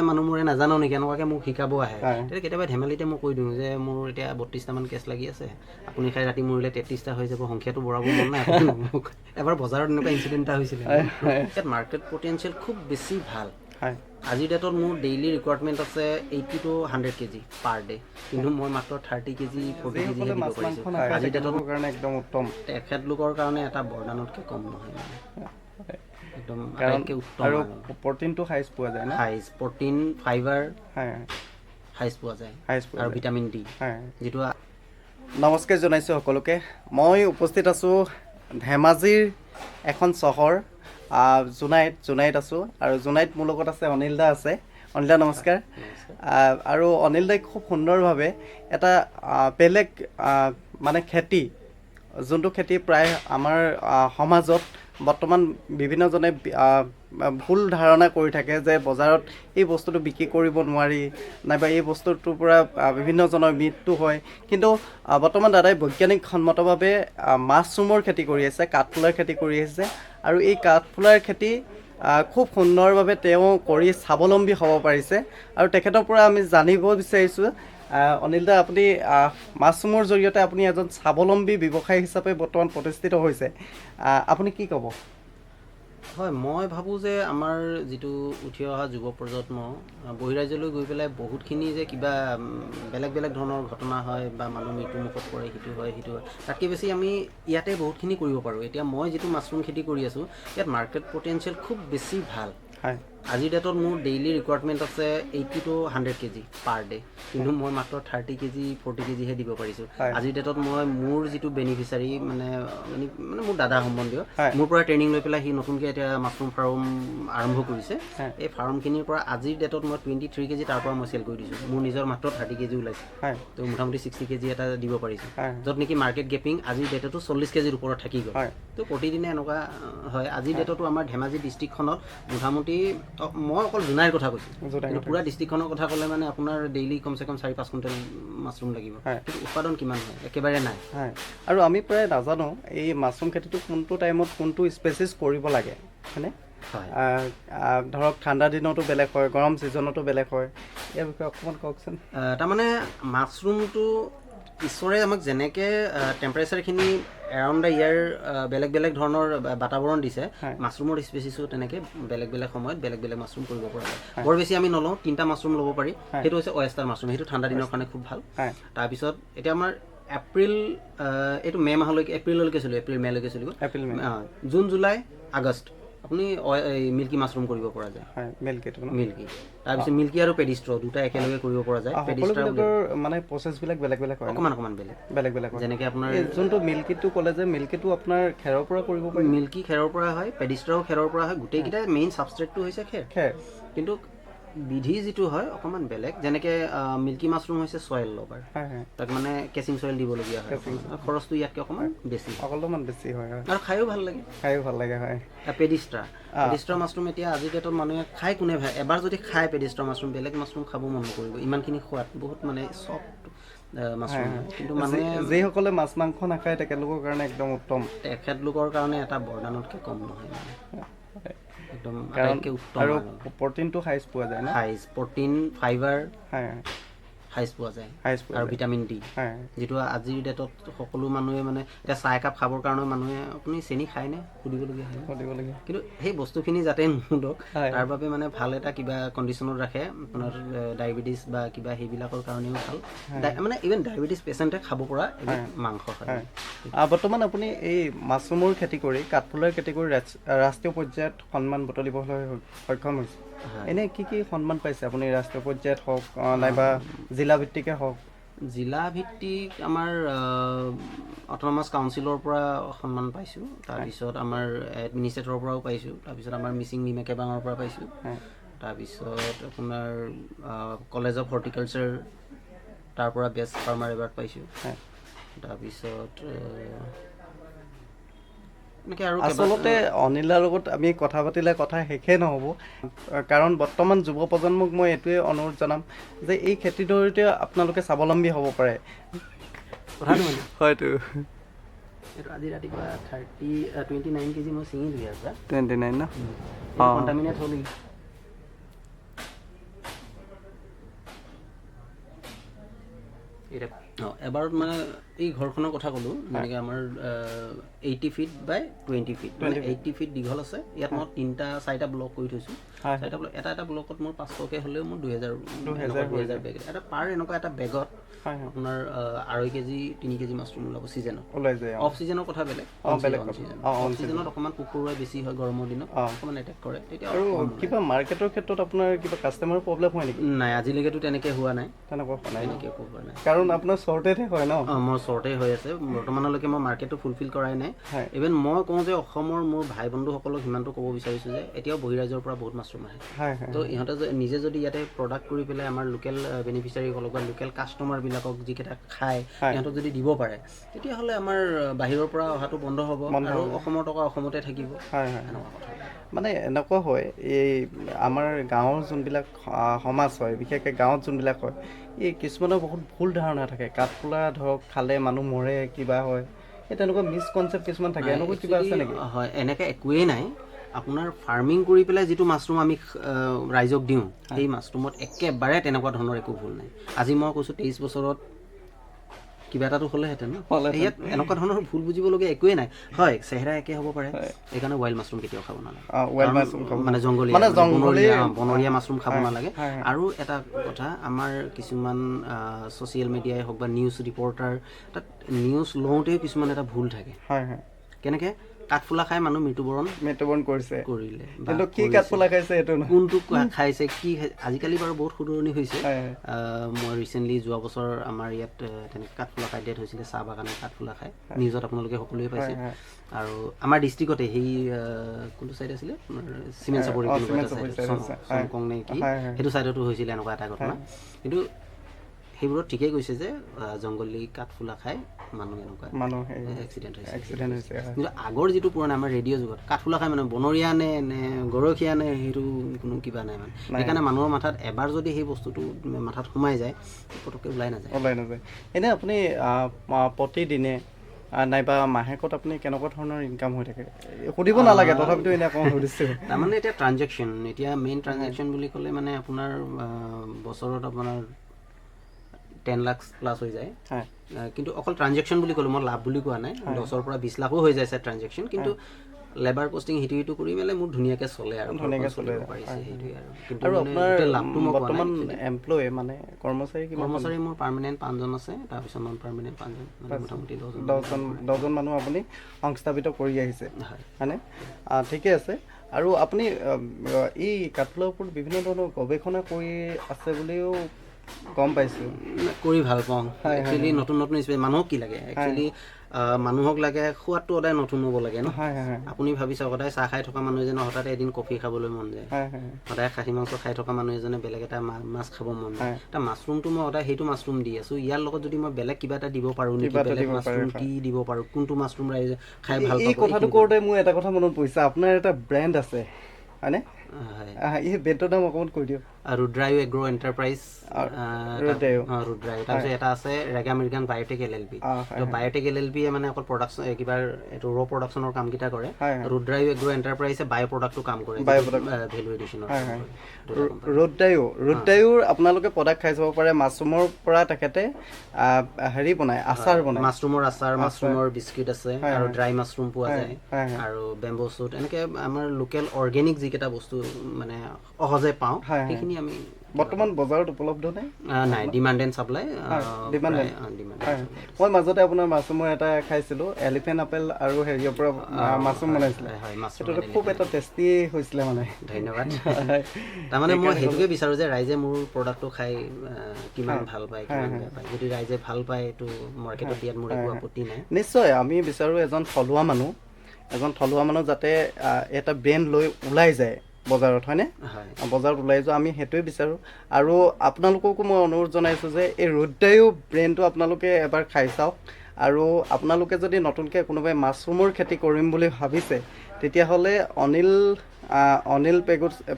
মানুহবোৰে নাজানো নেকি এনেকুৱাকৈ মোক শিকাব আহে তেতিয়া কেতিয়াবা ধেমালিতে মই কৈ দিওঁ যে মোৰ এতিয়া 32টামান কেছ লাগি আছে আপুনি খাই ৰাতি মৰিলে 33টা হৈ যাব সংখ্যাটো বঢ়াব মন নাই আপুনি মোক এবাৰ বজাৰত এনেকুৱা ইনচিডেণ্ট এটা হৈছিলে ইয়াত মাৰ্কেট পটেঞ্চিয়েল খুব বেছি ভাল আজিৰ ডেটত মোৰ ডেইলি ৰিকুৱাৰমেণ্ট আছে 80 to 100 kg পাৰ ডে কিন্তু মই মাত্ৰ 30 kg 40 kg দিব পাৰিছোঁ আজিৰ ডেটৰ কাৰণে একদম উত্তম তেখেতলোকৰ কাৰণে এটা বৰদানতকৈ কম নহয় মানে একদম উত্তম আৰু প্ৰটিনটো হাইজ পোৱা যায় না হাইজ প্ৰটিন ফাইবাৰ হাইজ পোৱা যায় আৰু ভিটামিন ডি যিটো নমস্কাৰ জনাইছোঁ সকলোকে মই উপস্থিত আছোঁ ধেমাজিৰ এখন চহৰ জোনাইত আছোঁ আৰু জোনাইত মোৰ লগত আছে অনিল দা আছে অনিল দা নমস্কাৰ আৰু অনিল দাই খুব সুন্দৰভাৱে এটা বেলেগ মানে খেতি যোনটো খেতি প্ৰায় আমাৰ সমাজত বৰ্তমান বিভিন্নজনে ভুল ধাৰণা কৰি থাকে যে বজাৰত এই বস্তুটো বিক্ৰী কৰিব নোৱাৰি নাইবা এই বস্তুটোৰ পৰা বিভিন্নজনৰ মৃত্যু হয় কিন্তু বৰ্তমান দাদাই বৈজ্ঞানিকসন্মতভাৱে মাছৰুমৰ খেতি কৰি আছে কাঠফুলাৰ খেতি কৰি আছে আৰু এই কাঠফুলাৰ খেতি খুব সুন্দৰভাৱে তেওঁ কৰি স্বাৱলম্বী হ'ব পাৰিছে আৰু তেখেতৰ পৰা আমি জানিব বিচাৰিছোঁ অনিল দা আপুনি মাছৰুমৰ জৰিয়তে আপুনি এজন স্বাৱলম্বী ব্যৱসায়ী হিচাপে বৰ্তমান প্ৰতিষ্ঠিত হৈছে আপুনি কি ক'ব হয় মই ভাবোঁ যে আমাৰ যিটো উঠি অহা যুৱ প্ৰজন্ম বহিৰাজ্যলৈ গৈ পেলাই বহুতখিনি যে কিবা বেলেগ বেলেগ ধৰণৰ ঘটনা হয় বা মানুহ মৃত্যুমুখত পৰে সিটো হয় তাতকৈ বেছি আমি ইয়াতে বহুতখিনি কৰিব পাৰোঁ এতিয়া মই যিটো মাছৰুম খেতি কৰি আছোঁ ইয়াত মাৰ্কেট পটেঞ্চিয়েল খুব বেছি ভাল আজিৰ ডেটত মোৰ ডেইলি ৰিকুৱাৰমেণ্ট আছে 80 to 100 kg পাৰ ডে কিন্তু মই মাত্ৰ 30 kg 40 kg হে দিব পাৰিছোঁ আজিৰ ডেটত মই মোৰ যিটো বেনিফিচাৰী মানে মোৰ দাদা সম্বন্ধীয় মোৰ পৰা ট্ৰেইনিং লৈ পেলাই সি নতুনকৈ এতিয়া মাছৰুম ফাৰ্ম আৰম্ভ কৰিছে এই ফাৰ্মখিনিৰ পৰা আজিৰ ডেটত মই 23 kg তাৰ পৰা মই চেল কৰি দিছোঁ মোৰ নিজৰ মাত্ৰ 30 kg ওলাইছে তো মোটামুটি 60 kg এটা দিব পাৰিছোঁ য'ত নেকি মাৰ্কেট গেপিং আজিৰ ডেটতো 40 kg ওপৰত থাকি গ'ল তো প্ৰতিদিনে এনেকুৱা হয় আজিৰ ডেটতো আমাৰ ধেমাজি ডিষ্ট্ৰিক্টখনত মোটামুটি মই অকল জোনাইৰ কথা কৈছোঁ কিন্তু পুৰা ডিষ্ট্ৰিক্টখনৰ কথা ক'লে মানে আপোনাৰ ডেইলি কমচে কম 4-5 কুইণ্টেল মাছৰুম লাগিব কিন্তু উৎপাদন কিমান হয় একেবাৰে নাই আৰু আমি প্ৰায় নাজানো এই মাছৰুম খেতিটো কোনটো টাইমত কোনটো স্পেচিছ কৰিব লাগে হয়নে ধৰক ঠাণ্ডা দিনতো বেলেগ হয় গৰম ছিজনতো বেলেগ হয় ইয়াৰ বিষয়ে অকণমান কওকচোন তাৰমানে মাছৰুমটো ঈশ্বৰে আমাক যেনেকৈ টেম্পাৰেচাৰখিনি এৰাউণ্ড দ্য ইয়াৰ বেলেগ বেলেগ ধৰণৰ বাতাবৰণ দিছে মাছৰুমৰ স্পেচিছো তেনেকৈ বেলেগ বেলেগ সময়ত বেলেগ বেলেগ মাছৰুম কৰিব পৰা যায় বৰ বেছি আমি নলওঁ 3টা মাছৰুম ল'ব পাৰি সেইটো হৈছে অয়েষ্টাৰ মাছৰুম সেইটো ঠাণ্ডা দিনৰ কাৰণে খুব ভাল তাৰপিছত এতিয়া আমাৰ এপ্ৰিল এইটো মে' মাহলৈকে এপ্ৰিললৈকে চলিব এপ্ৰিল মে'লৈকে চলিব জুন জুলাই আগষ্ট আপুনি মিল্কী মাছৰুম কৰিব পৰা যায় মিল্কী তাৰপিছত মিল্কী আৰু পেডিষ্ট্ৰ দুটা একেলগে কৰিব পৰা যায় মানে প্ৰচেছবিলাক বেলেগ বেলেগ হয় অকণমান বেলেগ যেনেকৈ আপোনাৰ যোনটো মিল্কীটো ক'লে যে মিল্কীটো আপোনাৰ খেৰৰ পৰা কৰিব পাৰি মিল্কী খেৰৰ পৰা হয় পেডিষ্ট্ৰাও খেৰৰ পৰা হয় গোটেইকেইটা মেইন ছাবষ্ট্ৰেটটো হৈছে খেৰ কিন্তু বিধি যিটো হয় অকণমান বেলেগ যেনেকৈ মিল্কী মাছৰুম হৈছে চইল লভাৰ তাক মানে কেচিং চইল দিবলগীয়া হয় খৰচটো ইয়াতকৈ অকণমান বেছি হয় আৰু খায়ো ভাল লাগে হয় পেডিষ্ট্ৰা মাছৰুম এতিয়া আজিৰ ডেটত মানুহে খাই কোনে ভাল এবাৰ যদি খায় পেডিষ্ট্ৰা মাছৰুম বেলেগ মাছৰুম খাব মন নকৰিব ইমানখিনি সোৱাদ বহুত মানে চফ্ট মাছৰুম কিন্তু মানুহে যিসকলে মাছ মাংস নাখায় তেখেতলোকৰ কাৰণে একদম উত্তম তেখেতলোকৰ কাৰণে এটা বৰদানতকৈ কম নহয় মানে একদম উত্তম আৰু প্ৰটিনটো হাইজ পোৱা যায় হাইজ প্ৰটিন ফাইবাৰ হাইজ পোৱা যায় আৰু ভিটামিন ডি যিটো আজিৰ ডেটত সকলো মানুহে মানে এতিয়া চাহ একাপ খাবৰ কাৰণে মানুহে আপুনি চেনি খায়নে সুধিবলগীয়া হয় কিন্তু সেই বস্তুখিনি যাতে নোসোধক তাৰ বাবে মানে ভাল এটা কিবা কণ্ডিশ্যনত ৰাখে আপোনাৰ ডায়েবেটিছ বা কিবা সেইবিলাকৰ কাৰণেও ভাল মানে ইভেন ডায়েবেটিছ পেচেণ্টে খাব পৰা মাংস খায় বৰ্তমান আপুনি এই মাছৰুমৰ খেতি কৰি কাঠফুলাৰ খেতি কৰি ৰাষ্ট্ৰীয় পৰ্যায়ত সন্মান বুটলিবলৈ সক্ষম হৈছে এনে কি সন্মান পাইছে আপুনি ৰাষ্ট্ৰীয় পৰ্যায়ত হওক নাইবা জিলা ভিত্তিকে হওক জিলা ভিত্তিক আমাৰ অট'নমাছ কাউন্সিলৰ পৰা সন্মান পাইছোঁ তাৰপিছত আমাৰ এডমিনিষ্ট্ৰেটৰৰ পৰাও পাইছোঁ তাৰপিছত আমাৰ মিচিং নিমেকেবাঙৰ পৰা পাইছোঁ তাৰপিছত আপোনাৰ কলেজ অফ হৰ্টিকালচাৰ তাৰ পৰা বেষ্ট ফাৰ্মাৰ এৱাৰ্ড পাইছোঁ তাৰপিছত আচলতে অনিলৰ লগত আমি কথা পাতিলে কথা শেষেই নহ'ব কাৰণ বৰ্তমান যুৱ প্ৰজন্মক মই এইটোৱে অনুৰোধ জনাম যে এই খেতিৰ জৰিয়তে আপোনালোকে স্বাৱলম্বী হ'ব পাৰে হয়তো আজি ৰাতিপুৱা 29 kg মই ছিঙি দিয়া 29 ন কণ্টামিনেট হ'ল এবাৰত মানে এই ঘৰখনৰ কথা ক'লোঁ যেনেকৈ আমাৰ 80 ফিট বাই 20 ফিট মানে 80 ফিট দীঘল আছে ইয়াত মই 3-4টা ব্লক কৰি থৈছোঁ 4টা ব্লক এটা ব্লকত মোৰ 500কৈ হ'লেও মোৰ 2000 বেগ এটা পাৰ এনেকুৱা এটা বেগত আপোনাৰ 2.5 কেজি 3 কেজি মাছৰুম ওলাব ছিজনত ওলাই যায় অফ ছিজনৰ কথা বেলেগ অফ ছিজনত অকণমান কুকুৰাই বেছি হয় গৰমৰ দিনত অকণমান এটেক কৰে তেতিয়া আৰু কিবা মাৰ্কেটৰ ক্ষেত্ৰত আপোনাৰ কিবা কাষ্টমাৰৰ প্ৰব্লেম হয় নেকি নাই আজিলৈকেতো তেনেকৈ হোৱা নাই তেনেকুৱা হোৱা নাই তেনেকৈ একো হোৱা নাই কাৰণ আপোনাৰ শ্বৰ্টেজহে হয় ন মোৰ শ্বৰ্টেজ হৈ আছে বৰ্তমানলৈকে মই মাৰ্কেটটো ফুলফিল কৰাই নাই ইভেন মই কওঁ যে অসমৰ মোৰ ভাই বন্ধুসকলক সিমানটো ক'ব বিচাৰিছোঁ যে এতিয়াও বহিৰাজ্যৰ পৰা বহুত মাছৰুম আহে তো ইহঁতে নিজে যদি ইয়াতে প্ৰডাক্ট কৰি পেলাই আমাৰ লোকেল বেনিফিচিয়াৰীসকলক বা লোকেল কাষ্টমাৰবিলাকক যিকেইটা খায় সিহঁতক যদি দিব পাৰে তেতিয়াহ'লে আমাৰ বাহিৰৰ পৰা অহাটো বন্ধ হ'ব আৰু অসমৰ টকা অসমতে থাকিব এনেকুৱা কথা মানে এনেকুৱা হয় এই আমাৰ গাঁৱৰ যোনবিলাক সমাজ হয় বিশেষকৈ গাঁৱত যোনবিলাক হয় এই কিছুমানৰ বহুত ভুল ধাৰণা থাকে কাঠফুলা ধৰক খালে মানুহ মৰে কিবা হয় এই তেনেকুৱা মিছকনচেপ্ট কিছুমান থাকে এনেকুৱা কিবা আছে নেকি হয় এনেকৈ একোৱেই নাই আপোনাৰ ফাৰ্মিং কৰি পেলাই যিটো মাছৰুম আমি ৰাইজক দিওঁ সেই মাছৰুমত একেবাৰে তেনেকুৱা ধৰণৰ একো ভুল নাই আজি মই কৈছোঁ 23 বছৰত কিবা এটাতো হ'লেহেঁতেন ইয়াত এনেকুৱা ধৰণৰ ভুল বুজিবলগীয়া একোৱেই নাই হয় চেহেৰা একে হ'ব পাৰে সেইকাৰণে ৱাইল্ড মাছৰুম কেতিয়াও খাব নালাগে মানে বনৰীয়া মাছৰুম খাব নালাগে আৰু এটা কথা আমাৰ কিছুমান ছ'চিয়েল মিডিয়াই হওক বা নিউজ ৰিপৰ্টাৰ তাত নিউজ লওঁতেও কিছুমান এটা ভুল থাকে কেনেকৈ কাঠফুলা খাই মানুহ মৃত্যুবৰণ কৰিলে কিন্তু কি কাঠফুলা খাইছে এইটো কোনটো খাইছে কি আজিকালি বাৰু বহুত শুধৰণি হৈছে মই ৰিচেণ্টলি যোৱা বছৰ আমাৰ ইয়াত তেনেকৈ কাঠফুলা খাই ডেথ হৈছিলে চাহ বাগানে কাঠফুলা খাই নিউজত আপোনালোকে সকলোৱে পাইছে আৰু আমাৰ ডিষ্ট্ৰিক্টতে সেই কোনটো ছাইড আছিলে চিমেণ্ট চাপৰি চমকং নে কি সেইটো ছাইডতো হৈছিলে এনেকুৱা এটা ঘটনা কিন্তু সেইবোৰত ঠিকেই কৈছে যে জংগলী কাঠফুলা খাই মানুহ এনেকুৱা এক্সিডেণ্ট হৈছে কিন্তু আগৰ যিটো পুৰণা আমাৰ ৰেডিঅ' যুগত কাঠফুলা খাই মানে বনৰীয়া নে গৰখীয়া নে সেইটো কোনো কিবা নাই মানে সেইকাৰণে মানুহৰ মাথাত এবাৰ যদি সেই বস্তুটো মাথাত সোমাই যায় পটককৈ ওলাই নাযায় এনেই আপুনি প্ৰতিদিনে নাইবা মাহেকত আপুনি কেনেকুৱা ধৰণৰ ইনকাম হৈ থাকে সুধিব নালাগে তথাপিতো এনেই অকণমান সুধিছোঁ তাৰমানে এতিয়া ট্ৰানজেকশ্যন এতিয়া মেইন ট্ৰানজেকশ্যন বুলি ক'লে মানে আপোনাৰ বছৰত আপোনাৰ 10 লাখ প্লাছ হৈ যায় কিন্তু অকল ট্ৰানজেকশ্যন বুলি ক'লোঁ মই লাভ বুলি কোৱা নাই 10ৰ পৰা 20 লাখো হৈ যায় ট্ৰানজেকশ্যন কিন্তু লেবাৰ কষ্টিং সিটো কৰি মেলে মোৰ ধুনীয়াকৈ চলে আৰু চলিব পাৰিছে সেইটোৱে আৰু আপোনাৰ লাভটো মই বৰ্তমান এমপ্লয় মানে কৰ্মচাৰী মোৰ পাৰ্মানেণ্ট 5জন আছে তাৰপিছত নন পাৰ্মানেণ্ট 5জন মানে মোটামুটি 10জন মানুহ আপুনি সংস্থাপিত কৰি আহিছে হয়নে ঠিকে আছে আৰু আপুনি এই কাঠফুলাৰ ওপৰত বিভিন্ন ধৰণৰ গৱেষণা কৰি আছে বুলিও গম পাইছোঁ কৰি ভাল পাওঁ একচুৱেলি নতুন মানুহক কি লাগে একচুৱেলি মানুহক লাগে সোৱাদটো সদায় নতুন হ'ব লাগে ন আপুনি ভাবিছে সদায় চাহ খাই থকা মানুহ এজনে হঠাতে এদিন কফি খাবলৈ মন যায় সদায় খাহী মাংস খাই থকা মানুহ এজনে বেলেগ এটা মাছ খাব মন যায় এটা মাছৰুমটো মই সদায় সেইটো মাছৰুম দি আছোঁ ইয়াৰ লগত যদি মই বেলেগ কিবা এটা দিব পাৰোঁ নেকি বেলেগ মাছৰুম কি দিব পাৰোঁ কোনটো মাছৰুম ৰাইজে খাই ভাল পাব এই কথাটো কওঁতে মোৰ এটা কথা মনত পৰিছে আপোনাৰ এটা ব্ৰেণ্ড আছে হয়নে এই ব্ৰেণ্ডটোৰ নাম অকণমান কৈ দিয়ক ৰুদ্ৰায়ু এগ্ৰ' এণ্টাৰপ্ৰাইজ ৰুদ্ৰায়ু তাৰপিছত এটা আছে ৰেগা American biotech LLP biotech LLP মানে অকল প্ৰডাকশ্যন কিবা এইটো ৰ' প্ৰডাকশ্যনৰ কামকেইটা কৰে ৰুদ্ৰায়ু এগ্ৰ' এণ্টাৰপ্ৰাইজে বায়' প্ৰডাক্টটো কাম কৰে ভেলু এডিশ্যনৰ ৰুদ্ৰায়ুৰ আপোনালোকে প্ৰডাক্ট খাই চাব পাৰে মাছৰুমৰ পৰা তেখেতে হেৰি বনায় আচাৰ বনায় মাছৰুমৰ আচাৰ মাছৰুমৰ বিস্কুট আছে আৰু ড্ৰাই মাছৰুম পোৱা যায় আৰু বেম্বো শ্বুট এনেকৈ আমাৰ লোকেল অৰ্গেনিক যিকেইটা বস্তু মানে সহজে পাওঁ সেইখিনি আমি বৰ্তমান বজাৰত উপলব্ধ নাই ডিমাণ্ড এণ্ড চাপ্লাই মই মাজতে আপোনাৰ মাছৰুমৰ এটা খাইছিলোঁ এলিফেণ্ট আপেল আৰু হেৰিয়ৰ পৰা মাছৰুম বনাইছিলে সেইটো খুব এটা টেষ্টি হৈছিলে মানে ধন্যবাদ তাৰমানে মই সেইটোকে বিচাৰোঁ যে ৰাইজে মোৰ প্ৰডাক্টটো খাই কিমান ভাল পায় কিমান বেয়া পায় যদি ৰাইজে ভাল পায় এইটো মাৰ্কেটত দিয়াত মোৰ একো আপত্তি নাই নিশ্চয় আমি বিচাৰোঁ এজন থলুৱা মানুহ যাতে এটা ব্ৰেণ্ড লৈ ওলাই যায় বজাৰত হয়নে বজাৰত ওলাই যোৱা আমি সেইটোৱে বিচাৰোঁ আৰু আপোনালোককো মই অনুৰোধ জনাইছোঁ যে এই ৰুদ্ৰায়ু ব্ৰেণ্ডটো আপোনালোকে এবাৰ খাই চাওক আৰু আপোনালোকে যদি নতুনকৈ কোনোবাই মাছৰুমৰ খেতি কৰিম বুলি ভাবিছে তেতিয়াহ'লে অনিল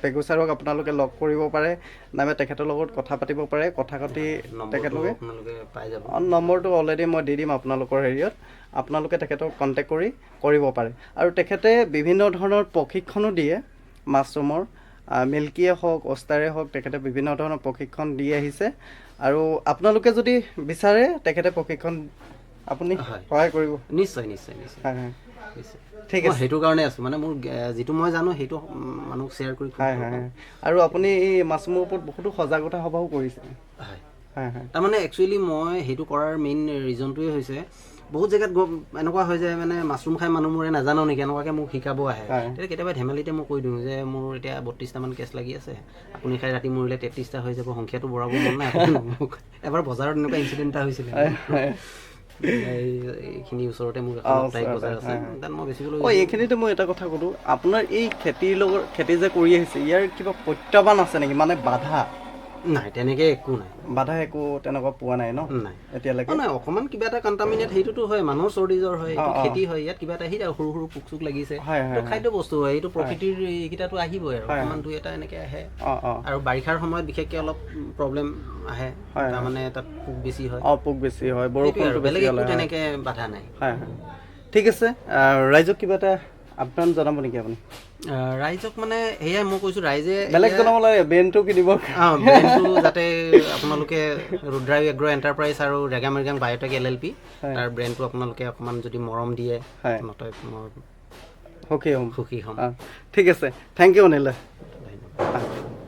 পেগুচাৰক আপোনালোকে লগ কৰিব পাৰে নাইবা তেখেতৰ লগত কথা পাতিব পাৰে কথা পাতি তেখেতলোকে নম্বৰটো অলৰেডি মই দি দিম আপোনালোকৰ হেৰিয়ত আপোনালোকে তেখেতক কণ্টেক্ট কৰিব পাৰে আৰু তেখেতে বিভিন্ন ধৰণৰ প্ৰশিক্ষণো দিয়ে মাছৰুমৰ মিল্কীয়ে হওক অষ্টাৰে হওক তেখেতে বিভিন্ন ধৰণৰ প্ৰশিক্ষণ দি আহিছে আৰু আপোনালোকে যদি বিচাৰে তেখেতে প্ৰশিক্ষণ আপুনি হয়। সহায় কৰিব নিশ্চয় নিশ্চয় নিশ্চয় হয় হয় নিশ্চয় ঠিক মই আছে সেইটো কাৰণে আছোঁ মানে মোৰ যিটো মই জানো সেইটো মানুহক শ্বেয়াৰ কৰি খুব হয় ভাল হয় পাওঁ। হয়। আৰু আপুনি এই মাছৰুমৰ ওপৰত বহুতো সজাগতা সভাও কৰিছে হয় হয় হয় তাৰমানে একচুৱেলি মই সেইটো কৰাৰ মেইন ৰিজনটোৱে হৈছে বহুত জেগাত এনেকুৱা হয় যে মানে মাছৰুম খাই মানুহবোৰে নাজানো নেকি এনেকুৱাকৈ মোক শিকাব আহে হয়। তেতিয়া কেতিয়াবা ধেমালিতে মই কৈ দিওঁ যে মোৰ এতিয়া 32টামান কেছ লাগি আছে আপুনি খাই ৰাতি মৰিলে 33টা হৈ যাব সংখ্যাটো বঢ়াব মন নাই আপুনি মোক এবাৰ বজাৰত এনেকুৱা ইনচিডেণ্ট এটা হৈছিলে হয় হয় এইখিনি ওচৰতে মোৰ এখন সাপ্তাহিক বজাৰ আছে তাত মই বেছিবলৈ এইখিনিতে মই এটা কথা ক'লোঁ আপোনাৰ এই খেতিৰ লগত খেতি যে কৰি আহিছে ইয়াৰ কিবা প্ৰত্যাহ্বান আছে নেকি মানে বাধা নাই তেনেকৈ একো নাই বাধা একো তেনেকুৱা পোৱা নাই ন নাই এতিয়ালৈকে নাই অকণমান কিবা এটা কণ্টামিনেট সেইটোতো হয় মানুহৰ চৰ্দি জ্বৰ হয় এইটো অঁ, অঁ। খেতি হয় ইয়াত কিবা এটা আহি যায় সৰু সৰু পোক চোক লাগিছে হয় হয় এইটো খাদ্য বস্তু হয় এইটো প্ৰকৃতিৰ এইকেইটাতো আহিবই আৰু হয়, অকণমান দুই এটা এনেকৈ আহে অঁ অঁ আৰু বাৰিষাৰ সময়ত বিশেষকৈ অলপ প্ৰব্লেম আহে হয়, তাৰমানে তাত পোক বেছি হয় অঁ পোক বেছি হয় সেইটোৱে বৰষুণটো আৰু বেছি বেলেগ হ'লে একো হয় তেনেকৈ বাধা নাই হয় হয় ঠিক আছে ৰাইজক কিবা এটা আহ্বান জনাব নেকি আপুনি ৰাইজক মানে সেয়াই মই কৈছোঁ ৰাইজে বেলেগ জনাবলৈ ব্ৰেইনটো কিনিব ব্ৰেণ্ডটো যাতে আপোনালোকে ৰুদ্ৰা এগ্ৰ এণ্টাৰপ্ৰাইজ আৰু ৰেগা মৃগাং বায়'টেক LLP হয়। তাৰ ব্ৰেণ্ডটো আপোনালোকে অকণমান যদি মৰম দিয়ে হয় নতয় মই সুখী হ'ম সুখী হ'ম ঠিক আছে থেংক ইউ অনিল দা ধন্যবাদ